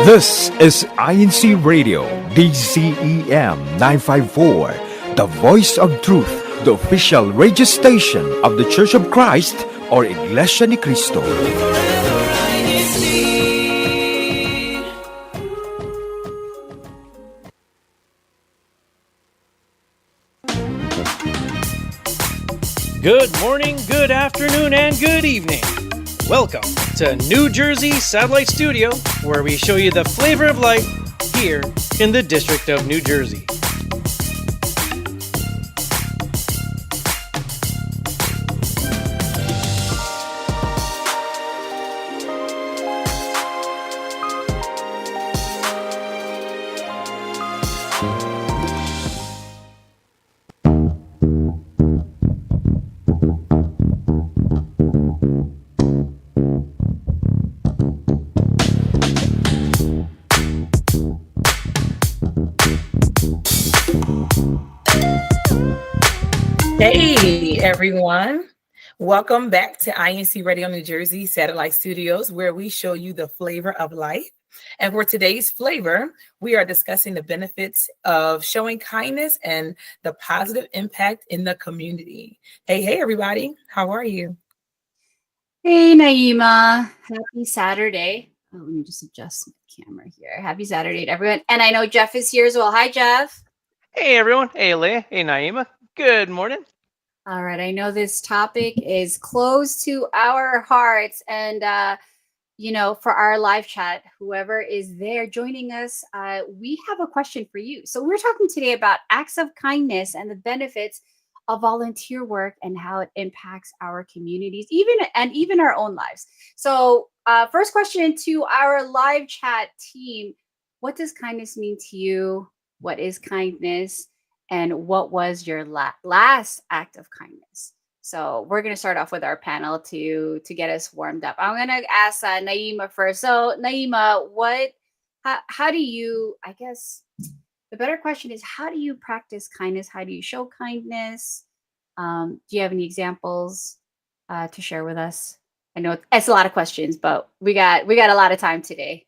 This is INCRadio DCEM 954, the voice of truth, the official radio station of the Church of Christ or Iglesia ni Cristo. Good morning, good afternoon, and good evening. Welcome to New Jersey Satellite Studio, where we show you the flavor of life here in the District of New Jersey. Hey everyone, welcome back to INCRadio New Jersey Satellite Studios, where we show you the flavor of life. And for today's flavor, we are discussing the benefits of showing kindness and the positive impact in the community. Hey everybody, how are you? Hey, Naima. Happy Saturday. Oh, let me just adjust my camera here. Happy Saturday to everyone. And I know Jeff is here as well. Hi, Jeff. Hey everyone, hey Leah, hey Naima, good morning. All right. I know this topic is close to our hearts. And, for our live chat, whoever is there joining us, we have a question for you. So we're talking today about acts of kindness and the benefits of volunteer work and how it impacts our communities, even our own lives. So first question to our live chat team: what does kindness mean to you? What is kindness? And what was your last act of kindness? So we're going to start off with our panel to get us warmed up. I'm going to ask Naima first. So Naima, how do you, I guess the better question is, how do you practice kindness? How do you show kindness? Do you have any examples to share with us? I know it's a lot of questions, but we got a lot of time today.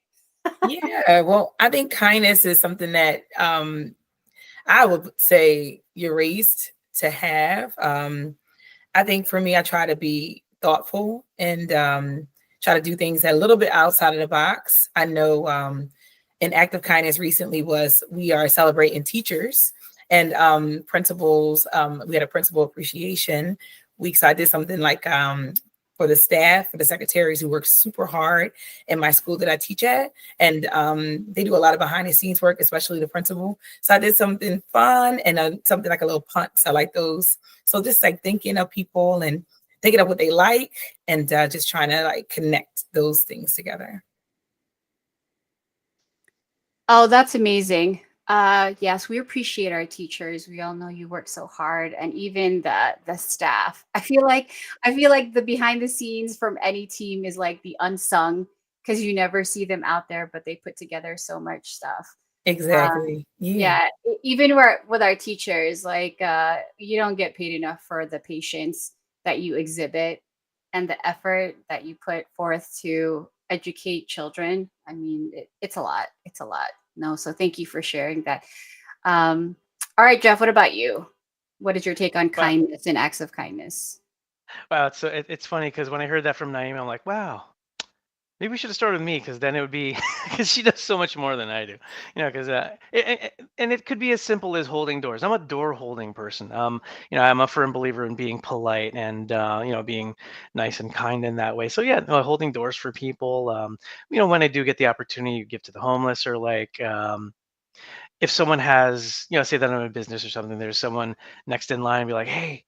Yeah, well, I think kindness is something that I would say you're raised to have. I think for me, I try to be thoughtful and try to do things a little bit outside of the box. I know an act of kindness recently was we are celebrating teachers and principals. We had a principal appreciation week. So I did something like for the staff, for the secretaries who work super hard in my school that I teach at. And they do a lot of behind the scenes work, especially the principal. So I did something fun and something like a little punt. So I like those. So just like thinking of people and thinking of what they like and just trying to like connect those things together. Oh, that's amazing. Yes, we appreciate our teachers. We all know you work so hard, and even the staff. I feel like the behind the scenes from any team is like the unsung, because you never see them out there, but they put together so much stuff. Exactly. Yeah, even with our teachers, like you don't get paid enough for the patience that you exhibit and the effort that you put forth to educate children. I mean, it's a lot. It's a lot. No, so thank you for sharing that. All right, Jeff, what about you? What is your take on kindness and acts of kindness? Wow, it's funny because when I heard that from Naima, I'm like, wow, maybe we should have started with me, because then it would be because she does so much more than I do, because and it could be as simple as holding doors. I'm a door holding person. I'm a firm believer in being polite and being nice and kind in that way. So yeah, no, holding doors for people. When I do get the opportunity to give to the homeless, or like if someone has, say that I'm in business or something, there's someone next in line, be like, hey,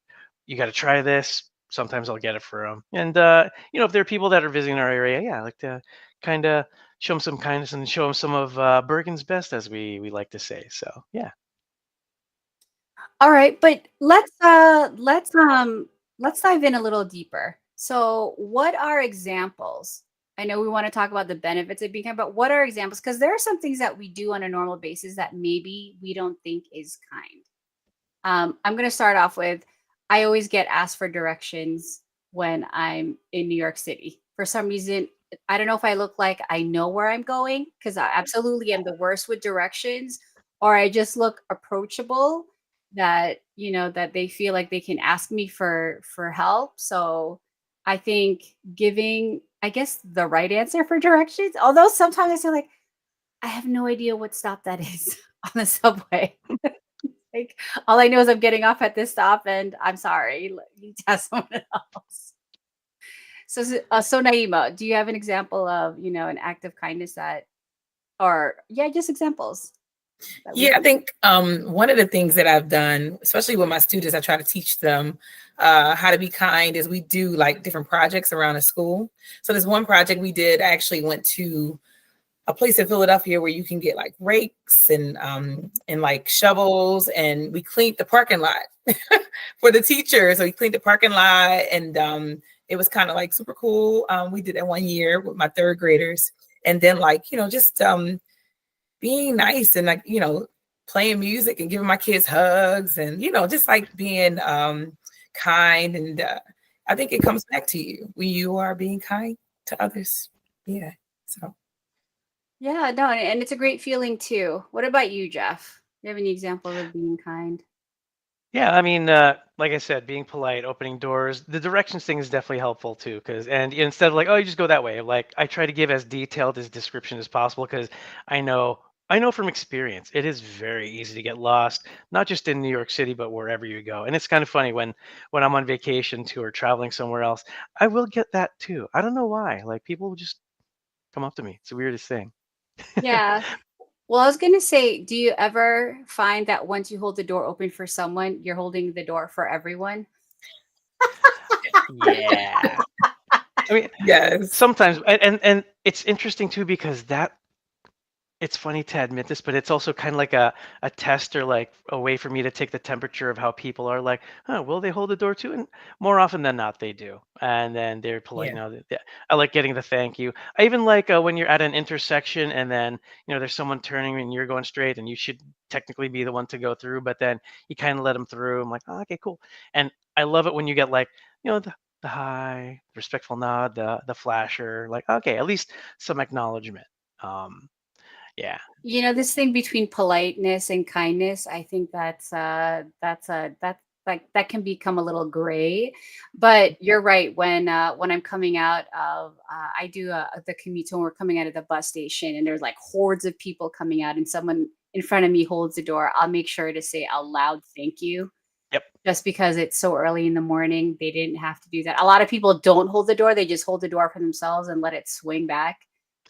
you got to try this. Sometimes I'll get it for them. And, if there are people that are visiting our area, yeah, I like to kind of show them some kindness and show them some of Bergen's best, as we like to say. So, yeah. All right, but let's dive in a little deeper. So, what are examples? I know we want to talk about the benefits of being kind, but what are examples? Because there are some things that we do on a normal basis that maybe we don't think is kind. I'm going to start off with, I always get asked for directions when I'm in New York City. for some reason, I don't know if I look like I know where I'm going, because I absolutely am the worst with directions, or I just look approachable, that that they feel like they can ask me for help. So I think giving, I guess, the right answer for directions, although sometimes I say like, I have no idea what stop that is on the subway. Like, all I know is I'm getting off at this stop and I'm sorry. You need to ask someone else. So Naima, do you have an example of, an act of kindness that, or yeah, just examples that we Yeah, I can. think one of the things that I've done, especially with my students, I try to teach them how to be kind, is we do like different projects around the school. So there's one project we did. I actually went to a place in Philadelphia where you can get like rakes and like shovels, and we cleaned the parking lot for the teachers. So we cleaned the parking lot, and it was kind of like super cool. We did that one year with my third graders, and then like just being nice and like playing music and giving my kids hugs, and just like being kind, and I think it comes back to you when you are being kind to others. Yeah. So Yeah, no, and it's a great feeling too. What about you, Jeff? Do you have any examples of being kind? Yeah, I mean, like I said, being polite, opening doors, the directions thing is definitely helpful too. Because and instead of like, oh, you just go that way, like I try to give as detailed as description as possible because I know from experience it is very easy to get lost, not just in New York City, but wherever you go. And it's kind of funny when I'm on vacation too or traveling somewhere else, I will get that too. I don't know why. Like people will just come up to me. It's the weirdest thing. Yeah. Well, I was gonna say, do you ever find that once you hold the door open for someone, you're holding the door for everyone? Yeah. I mean, yes. sometimes, and it's interesting too because that it's funny to admit this, but it's also kind of like a test or like a way for me to take the temperature of how people are like, huh, will they hold the door too? And more often than not, they do. And then they're polite Yeah. now. I like getting the thank you. I even like when you're at an intersection and then, there's someone turning and you're going straight and you should technically be the one to go through, but then you kind of let them through. I'm like, oh, okay, cool. And I love it when you get like, the hi, respectful nod, the flasher, like, okay, at least some acknowledgement. Um, yeah. This thing between politeness and kindness, I think that's like that can become a little gray. But you're right. When I'm coming out of, I do the commute, so when we're coming out of the bus station and there's like hordes of people coming out and someone in front of me holds the door, I'll make sure to say out loud, "Thank you." Yep. Just because it's so early in the morning, they didn't have to do that. A lot of people don't hold the door; they just hold the door for themselves and let it swing back.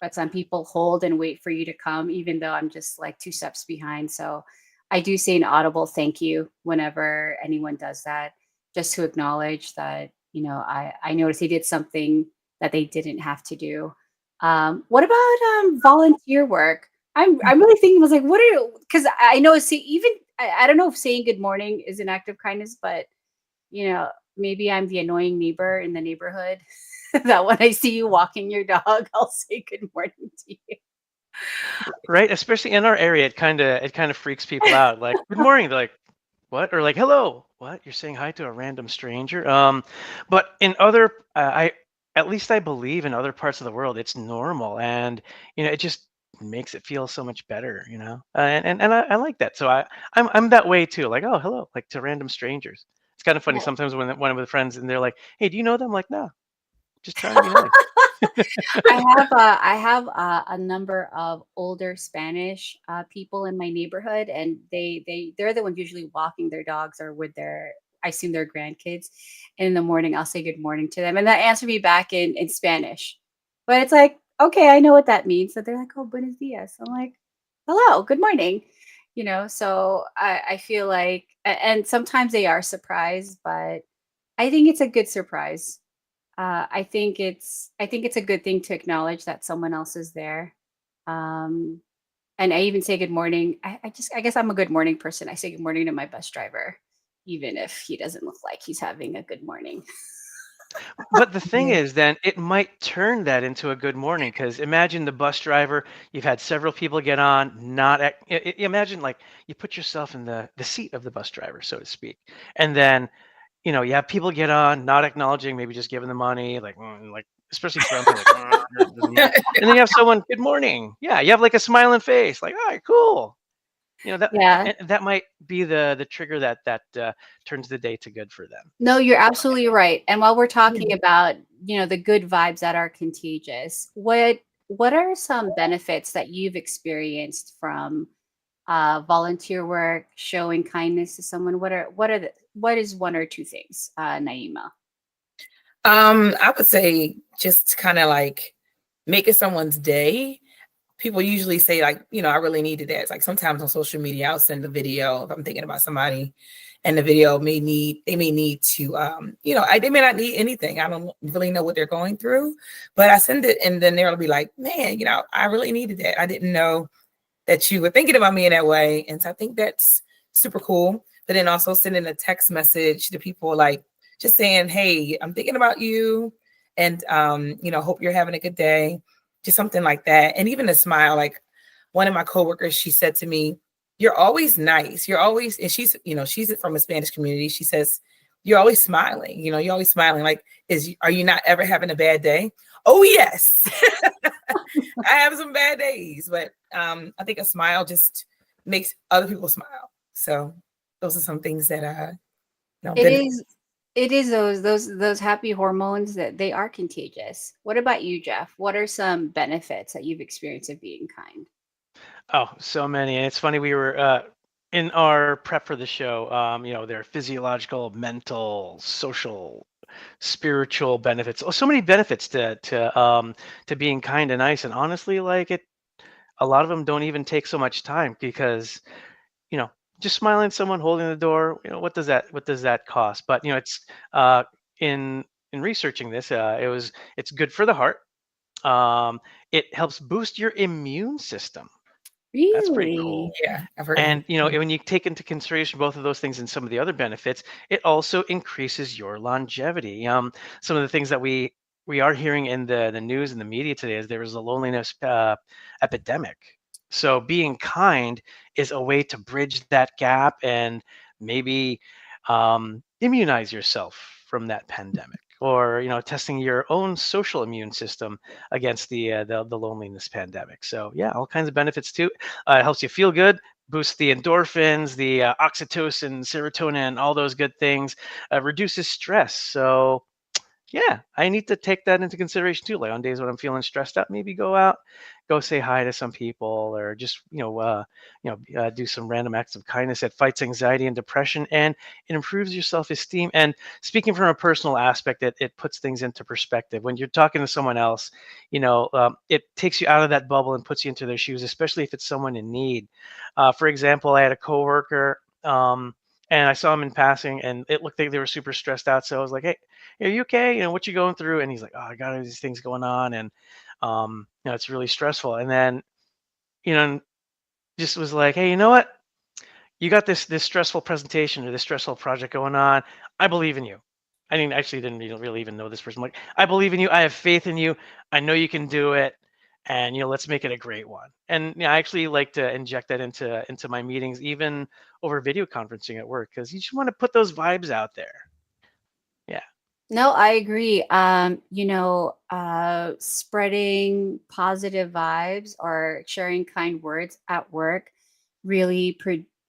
But some people hold and wait for you to come, even though I'm just like two steps behind. So I do say an audible thank you whenever anyone does that, just to acknowledge that, I noticed they did something that they didn't have to do. What about volunteer work? I'm really thinking, was like, what are you, because I know, see, even I don't know if saying good morning is an act of kindness, but maybe I'm the annoying neighbor in the neighborhood that when I see you walking your dog, I'll say good morning to you. Right, especially in our area, it kind of freaks people out. Like, "Good morning." They're like, "What?" Or like, "Hello." "What? You're saying hi to a random stranger?" But in other, I at least I believe in other parts of the world, it's normal, and it just makes it feel so much better, and I like that. So I'm that way too. Like, "Oh, hello," like to random strangers. It's kind of funny Well, sometimes when one of the friends and they're like, "Hey, do you know them?" I'm like, "No, just trying to be nice." I have a number of older Spanish people in my neighborhood, and they're the ones usually walking their dogs or with their, I assume, their grandkids. And in the morning, I'll say good morning to them, and they answer me back in Spanish. But it's like, okay, I know what that means. So they're like, "Oh, buenos dias." I'm like, "Hello, good morning." So I feel like, and sometimes they are surprised, but I think it's a good surprise. I think it's a good thing to acknowledge that someone else is there. Um, and I even say good morning. I guess I'm a good morning person. I say good morning to my bus driver, even if he doesn't look like he's having a good morning. But the thing Yeah. is, then it might turn that into a good morning because imagine the bus driver. You've had several people get on. Imagine like you put yourself in the seat of the bus driver, so to speak, and then you have people get on, not acknowledging, maybe just giving the money, like especially grumpy, like, doesn't matter. And then you have someone, good morning. Yeah, you have like a smiling face, like, all right, cool. That Yeah. and that might be the trigger that turns the day to good for them. No, you're absolutely right. And while we're Yeah. talking about, the good vibes that are contagious, what are some benefits that you've experienced from volunteer work, showing kindness to someone? What is one or two things, Naima? I would say just kind of like making someone's day. People usually say like, I really needed that. It's like sometimes on social media, I'll send a video if I'm thinking about somebody, and the video they may need to, they may not need anything. I don't really know what they're going through, but I send it, and then they'll be like, man, I really needed that. I didn't know that you were thinking about me in that way. And so I think that's super cool. But then also sending a text message to people, like just saying, hey, I'm thinking about you, and hope you're having a good day. Just something like that. And even a smile. Like one of my coworkers, she said to me, you're always nice. You're always, and she's from a Spanish community. She says, you're always smiling. You're always smiling. Like, are you not ever having a bad day? Oh, yes. I have some bad days, but I think a smile just makes other people smile. So those are some things that It is it is those happy hormones that they are contagious. What about you, Jeff? What are some benefits that you've experienced of being kind? Oh, so many. And it's funny, we were in our prep for the show, there are physiological, mental, social, spiritual benefits. Oh, so many benefits to being kind and nice. And honestly, like a lot of them don't even take so much time because, you know, just smiling at someone, holding the door, what does that cost? But it's uh in researching this, it's good for the heart. Um, it helps boost your immune system. That's pretty Really? cool. yeah, I've heard. And when you take into consideration both of those things and some of the other benefits, it also increases your longevity. Some of the things that we are hearing in the news and the media today is there is a loneliness epidemic. So being kind is a way to bridge that gap and maybe immunize yourself from that pandemic, or testing your own social immune system against the loneliness pandemic. So yeah, all kinds of benefits too. It helps you feel good, boosts the endorphins, the oxytocin, serotonin, all those good things, reduces stress. So yeah, I need to take that into consideration too. Like on days when I'm feeling stressed out, maybe go out, go say hi to some people, or just do some random acts of kindness. It fights anxiety and depression, and it improves your self-esteem. And speaking from a personal aspect, it puts things into perspective. When you're talking to someone else, it takes you out of that bubble and puts you into their shoes, especially if it's someone in need. For example, I had a coworker. And I saw him in passing, and it looked like they were super stressed out. So I was like, "Hey, are you okay? What you going through?" And he's like, "Oh, I got all these things going on, and it's really stressful." And then, you know, just was like, "Hey, you know what? You got this stressful presentation or this stressful project going on. I believe in you." I didn't really even know this person. I'm like, "I believe in you. I have faith in you. I know you can do it, and let's make it a great one." And I actually like to inject that into my meetings, even over video conferencing at work, because you just want to put those vibes out there. Yeah. No, I agree. Spreading positive vibes or sharing kind words at work really,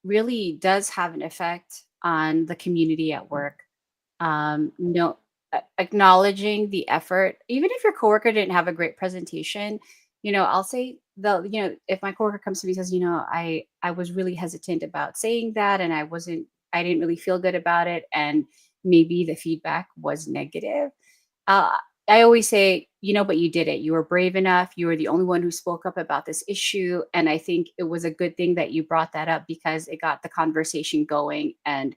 really does have an effect on the community at work. No, acknowledging the effort, even if your coworker didn't have a great presentation, I'll say if my coworker comes to me and says, I was really hesitant about saying that, and I didn't really feel good about it, and maybe the feedback was negative. Uh, I always say, but you did it. You were brave enough. You were the only one who spoke up about this issue. And I think it was a good thing that you brought that up because it got the conversation going and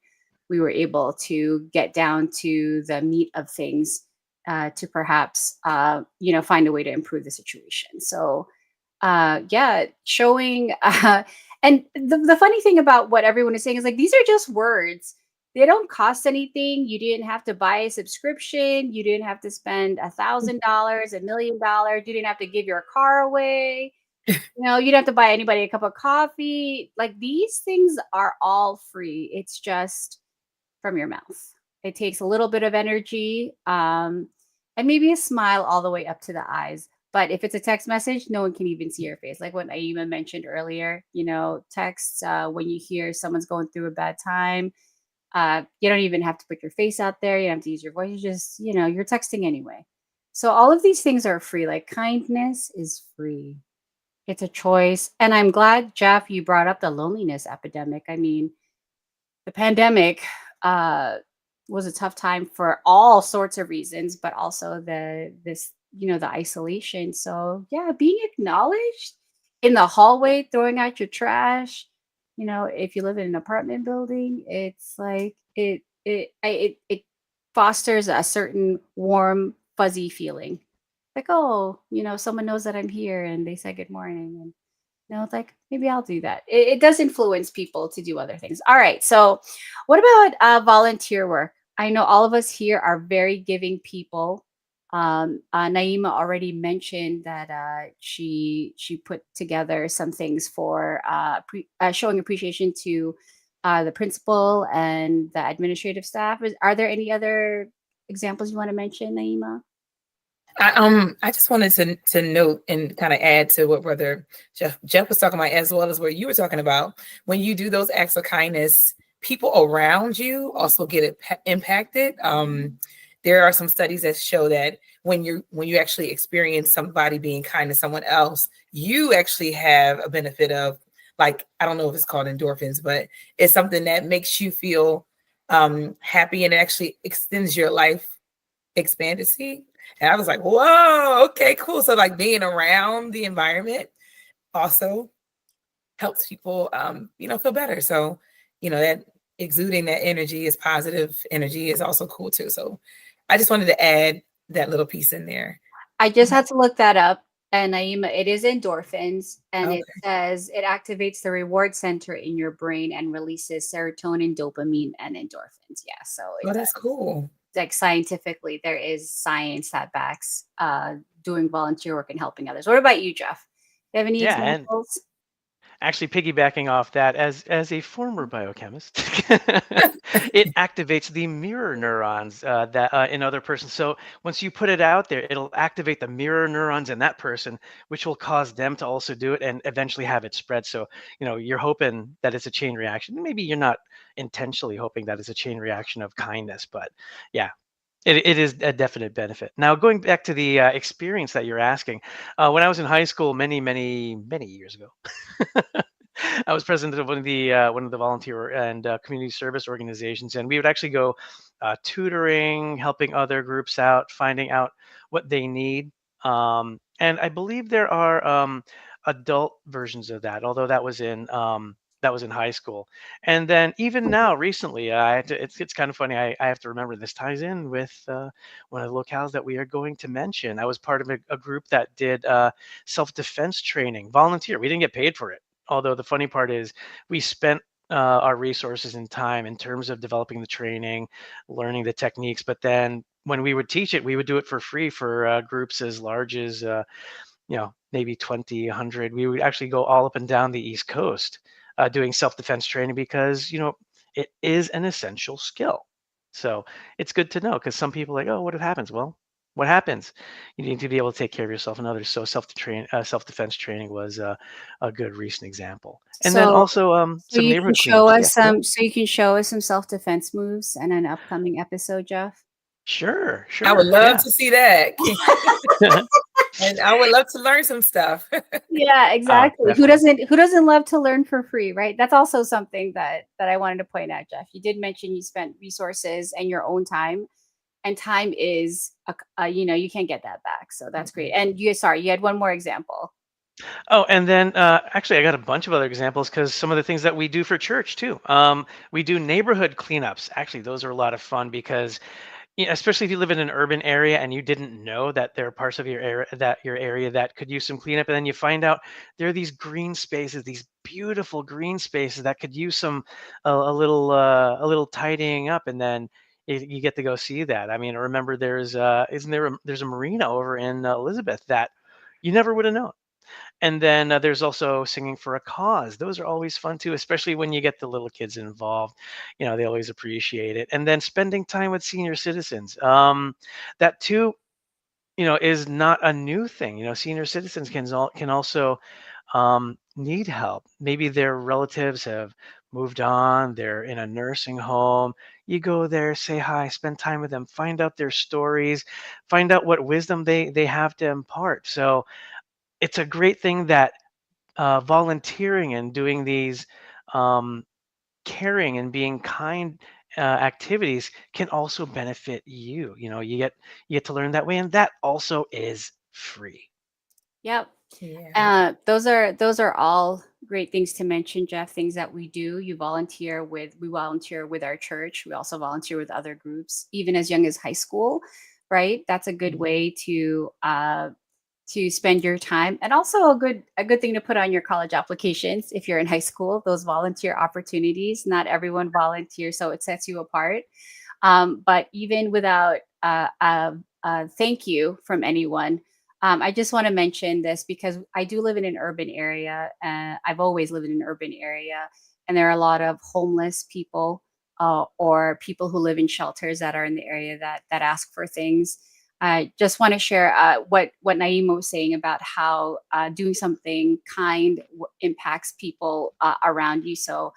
we were able to get down to the meat of things to perhaps, find a way to improve the situation. So, yeah, showing. And the funny thing about what everyone is saying is like, these are just words. They don't cost anything. You didn't have to buy a subscription. You didn't have to spend $1,000, $1,000,000. You didn't have to give your car away. You don't have to buy anybody a cup of coffee. Like these things are all free. It's just from your mouth. It takes a little bit of energy. and maybe a smile all the way up to the eyes. But if it's a text message, no one can even see your face. Like what Aima mentioned earlier, texts, when you hear someone's going through a bad time, you don't even have to put your face out there. You don't have to use your voice. You just, you're texting anyway. So all of these things are free. Like kindness is free. It's a choice. And I'm glad, Jeff, you brought up the loneliness epidemic. I mean, the pandemic was a tough time for all sorts of reasons, but also the isolation. So yeah, being acknowledged in the hallway, throwing out your trash. If you live in an apartment building, it's like it fosters a certain warm, fuzzy feeling. Like, oh, someone knows that I'm here and they said good morning. And it's like maybe I'll do that. It does influence people to do other things. All right. So, what about volunteer work? I know all of us here are very giving people. Naima already mentioned that she put together some things for showing appreciation to the principal and the administrative staff. Are there any other examples you want to mention, Naima? I just wanted to note and kind of add to what Brother Jeff was talking about, as well as what you were talking about. When you do those acts of kindness, people around you also get impacted. There are some studies that show that when you actually experience somebody being kind to someone else, you actually have a benefit of, like, I don't know if it's called endorphins, but it's something that makes you feel happy, and it actually extends your life expectancy. And I was like, whoa, okay, cool. So like being around the environment also helps people, feel better. So, that exuding that energy is positive energy is also cool too. So I just wanted to add that little piece in there. I just had to look that up. And Naima, it is endorphins, and Okay. it says it activates the reward center in your brain and releases serotonin, dopamine, and endorphins. Yeah, so Oh, that's cool. like scientifically, there is science that backs doing volunteer work and helping others. What about you, Jeff? Do you have any Yeah, and examples? actually piggybacking off that, as a former biochemist, it activates the mirror neurons that in other persons. So once you put it out there, it'll activate the mirror neurons in that person, which will cause them to also do it and eventually have it spread. So you're hoping that it's a chain reaction. Maybe you're not intentionally hoping that it's a chain reaction of kindness, but yeah. It is a definite benefit. Now, going back to the experience that you're asking, when I was in high school, many, many, many years ago, I was president of one of the volunteer and community service organizations, and we would actually go tutoring, helping other groups out, finding out what they need. And I believe there are adult versions of that, although that was in high school. And then even now, recently, it's kind of funny. I have to remember this ties in with one of the locales that we are going to mention. I was part of a group that did self-defense training, volunteer. We didn't get paid for it. Although the funny part is we spent our resources and time in terms of developing the training, learning the techniques. But then when we would teach it, we would do it for free for groups as large as, maybe 20, 100. We would actually go all up and down the East Coast doing self-defense training because, it is an essential skill. So it's good to know because some people are like, oh, what happens? Well, what happens? You need to be able to take care of yourself and others. So self-defense training was a good recent example. And then So, also so some you can neighborhood show cleanups. Yeah, us go ahead. some. So you can show us some self-defense moves in an upcoming episode, Jeff. Sure, I would sure. love Yeah. to see that. And I would love to learn some stuff. Yeah, Oh, exactly. Who definitely. doesn't love to learn for free, right? That's also something that I wanted to point out, Jeff. You did mention you spent resources and your own time, and time is you can't get that back. So that's great. And you had one more example. Oh, and then actually, I got a bunch of other examples because some of the things that we do for church too. We do neighborhood cleanups. Actually, those are a lot of fun because especially if you live in an urban area and you didn't know that there are parts of your area that could use some cleanup, and then you find out there are these green spaces, these beautiful green spaces that could use some a little tidying up, and then you get to go see that. I mean, remember there's a marina over in Elizabeth that you never would have known. And then there's also singing for a cause. Those are always fun too, especially when you get the little kids involved. They always appreciate it. And then spending time with senior citizens. That too, is not a new thing. Senior citizens can also need help. Maybe their relatives have moved on, they're in a nursing home. You go there, say hi, spend time with them, find out their stories, find out what wisdom they have to impart. So it's a great thing that volunteering and doing these um, caring and being kind activities can also benefit you. You get to learn that way, and that also is free. Yep. Yeah. Those are all great things to mention, Jeff. Things that we do. We volunteer with our church. We also volunteer with other groups, even as young as high school, right? That's a good way to spend your time, and also a good thing to put on your college applications if you're in high school. Those volunteer opportunities. Not everyone volunteers, so it sets you apart. But even without thank you from anyone, I just want to mention this because I do live in an urban area. I've always lived in an urban area, and there are a lot of homeless people or people who live in shelters that are in the area that ask for things. I just want to share what Naima was saying about how doing something kind impacts people around you. So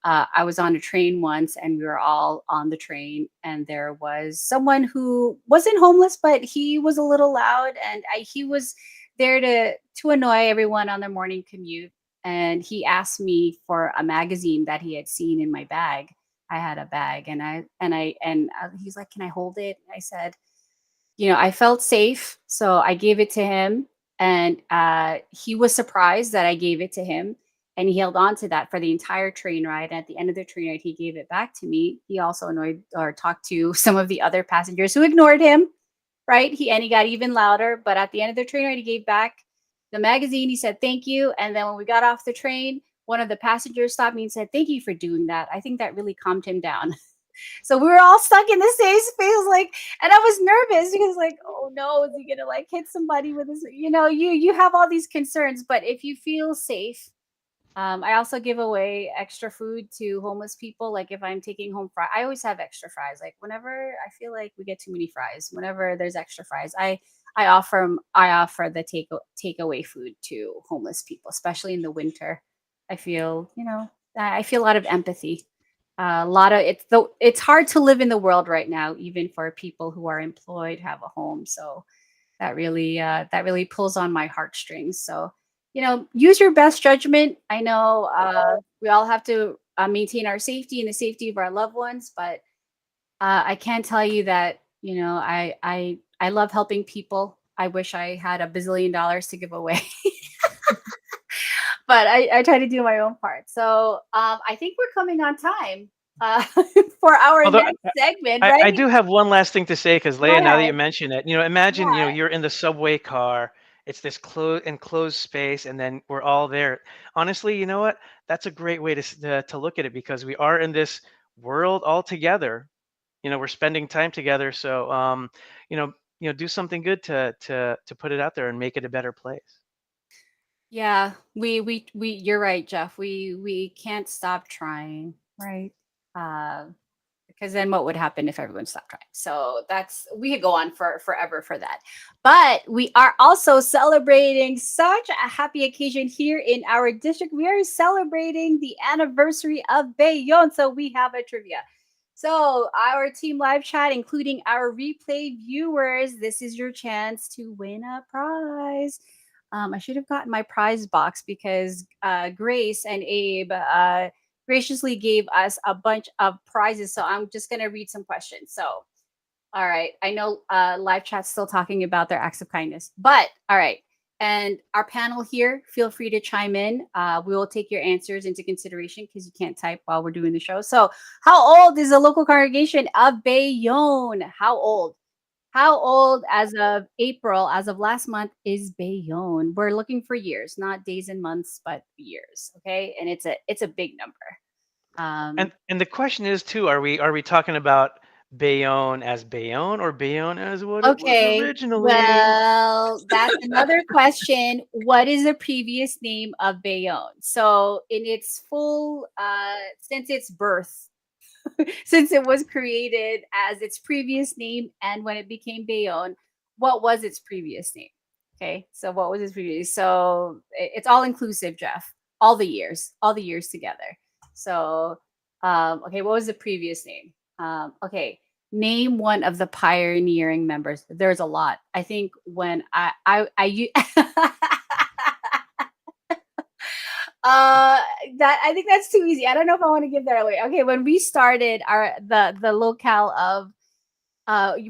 I was on a train once, and we were all on the train, and there was someone who wasn't homeless, but he was a little loud, and he was there to annoy everyone on their morning commute. And he asked me for a magazine that he had seen in my bag. I had a bag, and he's like, "Can I hold it?" I said, I felt safe, so I gave it to him, and he was surprised that I gave it to him, and he held on to that for the entire train ride. At the end of the train ride, he gave it back to me. He also annoyed or talked to some of the other passengers who ignored him, right? He got even louder, but at the end of the train ride, he gave back the magazine. He said thank you, and then when we got off the train, one of the passengers stopped me and said, "Thank you for doing that." I think that really calmed him down. So we were all stuck in the same space, like, and I was nervous because, like, oh no, is he gonna like hit somebody with this? You have all these concerns, but if you feel safe, I also give away extra food to homeless people. Like if I'm taking home fries, I always have extra fries. Like whenever I feel like we get too many fries, whenever there's extra fries, I offer the takeaway food to homeless people, especially in the winter. I feel a lot of empathy. A lot of it's hard to live in the world right now, even for people who are employed, have a home. So that really pulls on my heartstrings. So use your best judgment. I know we all have to maintain our safety and the safety of our loved ones, but I can tell you that I love helping people. I wish I had $1 billion to give away. But I try to do my own part. So I think we're coming on time uh, for our Although next segment, I right? do have one last thing to say, because Go Leah, now that you ahead. mention it, imagine, Yeah. you're in the subway car. It's this enclosed space, and then we're all there. Honestly, you know what? That's a great way to look at it, because we are in this world all together. We're spending time together. So, you know, do something good to put it out there and make it a better place. Yeah, you're right, Jeff. We can't stop trying, right? Uh, because then what would happen if everyone stopped trying? So we could go on for forever for that. But we are also celebrating such a happy occasion here in our district. We are celebrating the anniversary of Bayonne. So we have a trivia. So our team live chat, including our replay viewers, this is your chance to win a prize. I should have gotten my prize box because Grace and Abe graciously gave us a bunch of prizes. So I'm just going to read some questions. So, all right. I know live chat's still talking about their acts of kindness, but all right. And our panel here, feel free to chime in. We will take your answers into consideration because you can't type while we're doing the show. So, how old is the local congregation of Bayonne? How old? How old as of April, as of last month, is Bayonne? We're looking for years, not days and months, but years. Okay, and it's a big number. Um, And the question is too: Are we talking about Bayonne as Bayonne, or Bayonne as what it was okay, originally? well, that's another question. What is the previous name of Bayonne? So, in its full, since its birth, since it was created as its previous name and when it became Bayonne, what was its previous name? Okay, so what was its previous? So it's all inclusive, Jeff. All the years together. So, okay, what was the previous name? Okay, name one of the pioneering members. There's a lot. I think when Uh, that I think that's too easy. I don't know if I want to give that away. Okay, when we started the locale of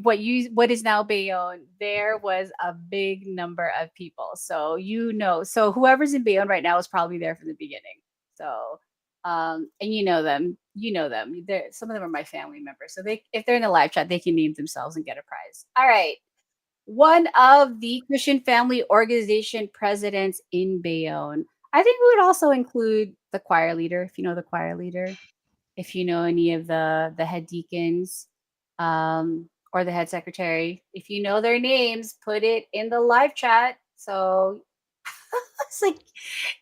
what is now Bayonne, there was a big number of people. So so whoever's in Bayonne right now is probably there from the beginning. So and you know them. Some of them are my family members. So if they're in the live chat, they can name themselves and get a prize. All right. One of the Christian Family Organization presidents in Bayonne. I think we would also include the choir leader, if you know the choir leader, if you know any of the head deacons, or the head secretary. If you know their names, put it in the live chat. So it's like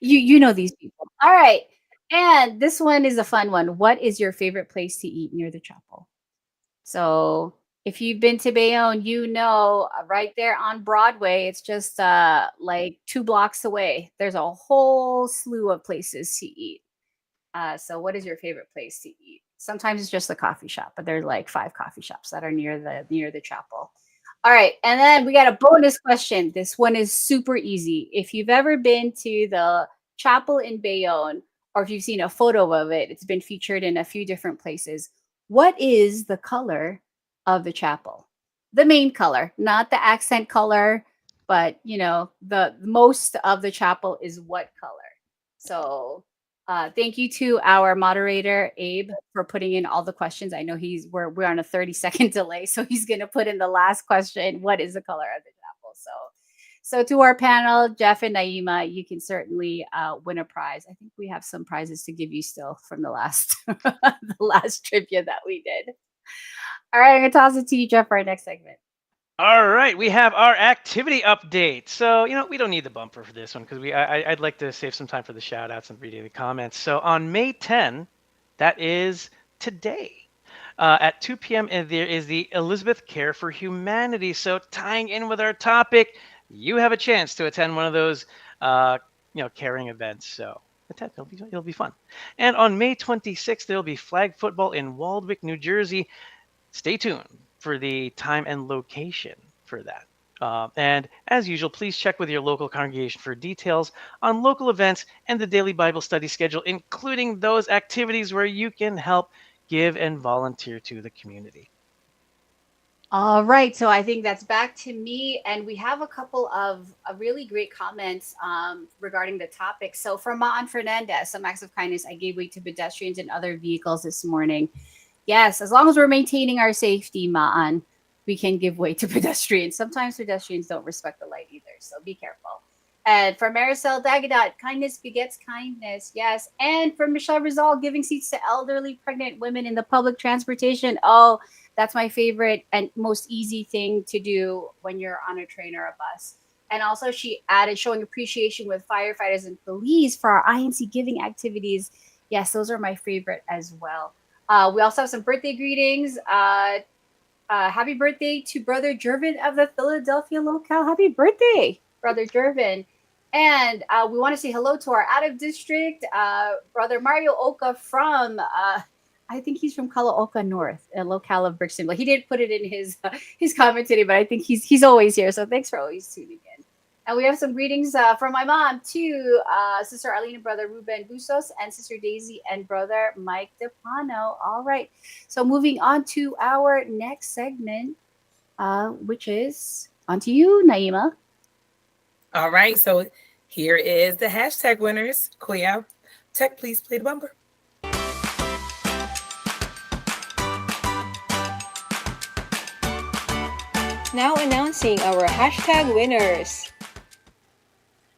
you know these people. All right. And this one is a fun one. What is your favorite place to eat near the chapel? So if you've been to Bayonne, you know right there on Broadway, it's just like 2 blocks away. There's a whole slew of places to eat. So what is your favorite place to eat? Sometimes it's just the coffee shop, but there's like 5 coffee shops that are near the chapel. All right, and then we got a bonus question. This one is super easy. If you've ever been to the chapel in Bayonne, or if you've seen a photo of it, it's been featured in a few different places. What is the color of the chapel? The main color, not the accent color, but the most of the chapel is what color? So thank you to our moderator, Abe, for putting in all the questions. I know we're on a 30-second delay, so he's gonna put in the last question. What is the color of the chapel? So to our panel, Jeff and Naima, you can certainly win a prize. I think we have some prizes to give you still from the last the last trivia that we did. All right, I'm gonna toss it to you, Jeff, for our next segment. All right, we have our activity update. So, we don't need the bumper for this one because I'd like to save some time for the shout outs and reading the comments. So on May 10, that is today, at 2 p.m., there is the Elizabeth Care for Humanity. So tying in with our topic, you have a chance to attend one of those, caring events. So attend, it'll be fun. And on May 26th, there'll be flag football in Waldwick, New Jersey. Stay tuned for the time and location for that. And as usual, please check with your local congregation for details on local events and the daily Bible study schedule, including those activities where you can help give and volunteer to the community. All right, so I think that's back to me, and we have a couple of really great comments regarding the topic. So from Maan Fernandez, some acts of kindness. I gave way to pedestrians and other vehicles this morning. Yes, as long as we're maintaining our safety, Maan, we can give way to pedestrians. Sometimes pedestrians don't respect the light either, so be careful. And for Maricel Dagadat, kindness begets kindness. Yes. And for Michelle Rizal, giving seats to elderly pregnant women in the public transportation. Oh, that's my favorite and most easy thing to do when you're on a train or a bus. And also she added showing appreciation with firefighters and police for our INC giving activities. Yes, those are my favorite as well. We also have some birthday greetings. Happy birthday to Brother Jervin of the Philadelphia locale. Happy birthday, Brother Jervin. And we want to say hello to our out-of-district Brother Mario Oka from, I think he's from Kalaoka North, a locale of Brixton. But he didn't put it in his comment today, but I think he's always here. So thanks for always tuning in. And we have some greetings from my mom to Sister Arlene and Brother Ruben Bustos and Sister Daisy and Brother Mike DePano. All right. So moving on to our next segment, which is on to you, Naima. All right. So here is the hashtag winners. Kuya, Tech, please play the bumper. Now announcing our hashtag winners.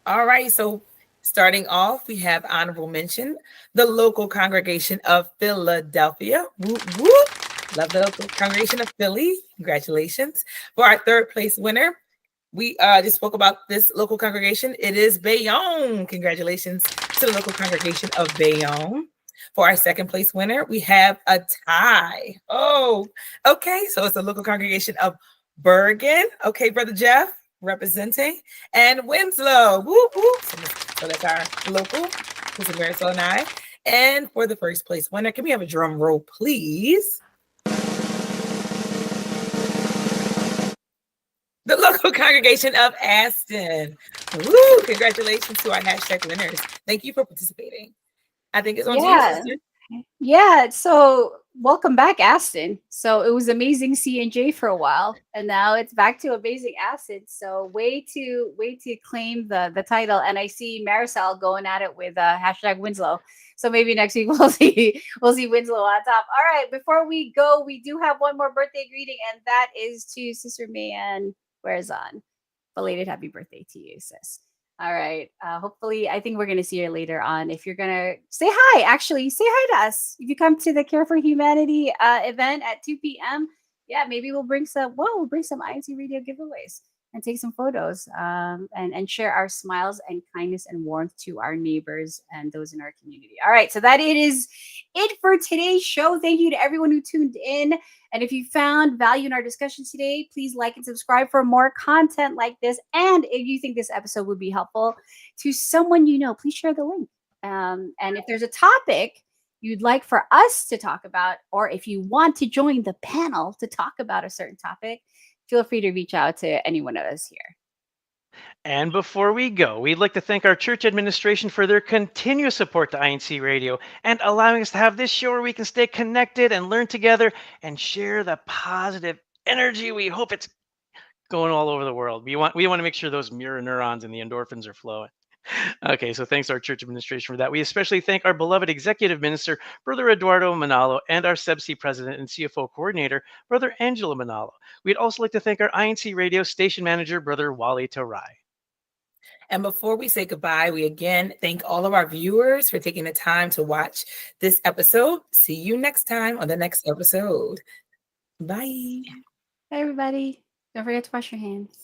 All right, so starting off, we have honorable mention, the local congregation of Philadelphia. Whoop, whoop. Love the local congregation of Philly. Congratulations. For our third place winner, we just spoke about this local congregation. It is Bayonne. Congratulations to the local congregation of Bayonne. For our second place winner, we have a tie. Oh, okay. So it's the local congregation of Bergen. Okay, Brother Jeff representing. And Winslow. Whoop, whoop. So that's our local, who's in Marisol and I. And for the first place winner, can we have a drum roll, please? The local congregation of Aston. Woo! Congratulations to our hashtag winners. Thank you for participating. I think it's on to you, sister. Yeah, so welcome back, Aston. So it was amazing C&J for a while, and now it's back to amazing Aston. So way to claim the title. And I see Marisol going at it with hashtag Winslow. So maybe next week we'll see Winslow on top. All right, before we go, we do have one more birthday greeting, and that is to Sister Mayan Guerzon. Belated happy birthday to you, sis. All right. Hopefully, I think we're going to see her later on. If you're going to say hi, actually, say hi to us. If you come to the Care for Humanity event at 2 p.m., yeah, maybe we'll bring some INC Radio giveaways and take some photos and share our smiles and kindness and warmth to our neighbors and those in our community. All right. So that is it for today's show. Thank you to everyone who tuned in. And if you found value in our discussion today, please like and subscribe for more content like this. And if you think this episode would be helpful to someone you know, please share the link. And if there's a topic you'd like for us to talk about, or if you want to join the panel to talk about a certain topic, feel free to reach out to any one of us here. And before we go, we'd like to thank our church administration for their continuous support to INC Radio and allowing us to have this show where we can stay connected and learn together and share the positive energy. We hope it's going all over the world. We want to make sure those mirror neurons and the endorphins are flowing. Okay, so thanks to our church administration for that. We especially thank our beloved executive minister, Brother Eduardo Manalo, and our CEBSI president and CFO coordinator, Brother Angelo Manalo. We'd also like to thank our INC radio station manager, Brother Wally Tarai. And before we say goodbye, we again thank all of our viewers for taking the time to watch this episode. See you next time on the next episode. Bye. Bye, everybody. Don't forget to wash your hands.